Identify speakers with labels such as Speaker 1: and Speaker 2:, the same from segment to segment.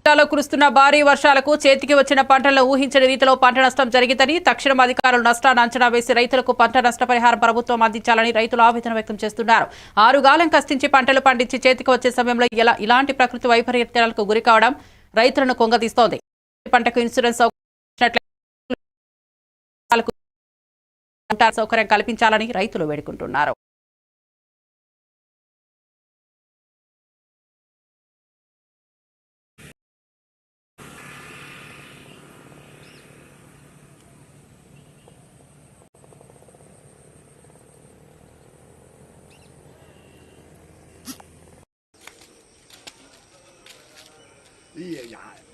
Speaker 1: జిల్లాలో కురుస్తున్న భారీ వర్షాలకు చేతికి వచ్చిన పంటలను ఊహించని రీతిలో పంట నష్టం జరిగిందని తక్షణం అధికారులు నష్టాన్ని అంచనా వేసి రైతులకు పంట నష్టపరిహారం ప్రభుత్వం అందించాలని రైతులు ఆవేదన వ్యక్తం చేస్తున్నారు. ఆరుగాలం కష్టించి పంటలు పండించి చేతికి వచ్చే సమయంలో ఇలాంటి ప్రకృతి వైపరీత్యాలకు గురి కావడం రైతులను కొంగతీస్తోంది. పంటకు ఇన్సూరెన్స్ సౌకర్యం కల్పించాలని రైతులు వేడుకుంటున్నారు.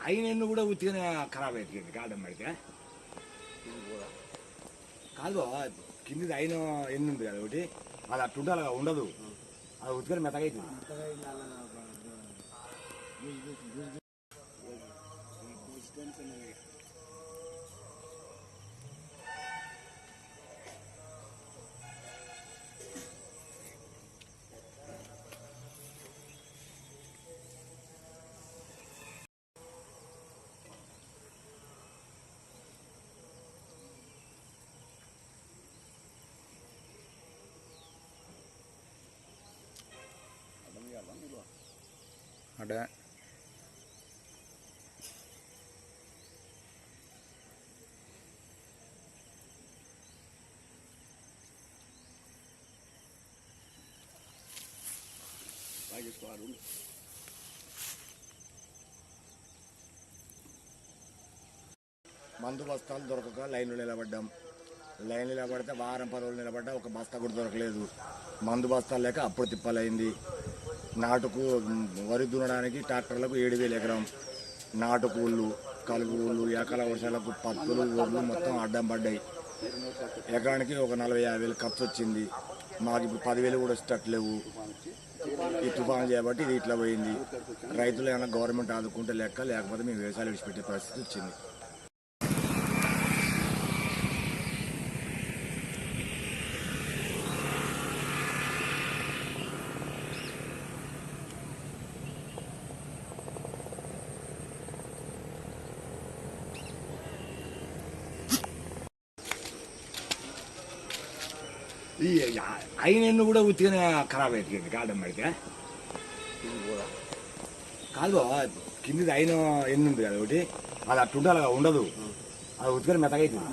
Speaker 2: అయిన కూడా ఉత్తిగానే ఖరాబ్ అవుతుంది గార్డెన్ పడితే కాదు కింది అయిన ఎన్ని ఉంది కదా ఒకటి అది అట్టుంటే అలా ఉండదు, అది ఉత్తిగానే మెత్తగా అవుతుంది.
Speaker 3: ada
Speaker 2: మందు బస్తాలు దొరకక లైన్లో నిలబడ్డాం. లైన్లో నిలబడితే వారం 10 రోజులు నిలబడ్డా ఒక బస్తా కూడా దొరకలేదు. మందు బస్తాలు లేక అప్పుడు తిప్పలైంది. నాటుకు వరి దున్నడానికి ట్రాక్టర్లకు 7,000 ఎకరం, నాటు కూళ్ళు, కలుగు ఊళ్ళు, ఎకల వర్షాలకు పత్తులు ఊళ్ళు మొత్తం అడ్డం పడ్డాయి. ఎకరానికి ఒక 40-50 ఖర్చు వచ్చింది. మాకు ఇప్పుడు 10,000 కూడా వచ్చేటట్లేవు. ఈ తుఫాను చేయబట్టి ఇది ఇట్లా పోయింది. రైతులు ఏమైనా గవర్నమెంట్ ఆదుకుంటే లెక్క, లేకపోతే మేము వ్యవసాయాలు విడిచిపెట్టే పరిస్థితి వచ్చింది. అయిన కూడా ఉత్తిగానే ఖరాబ్ అవుతుంది గార్డెన్ పడితే కాదు కింది అయిన ఎన్ని ఉంది కదా ఒకటి అది అట్టుంటే అలా ఉండదు, అది ఉత్తిగానే మెత్తగా అవుతుంది.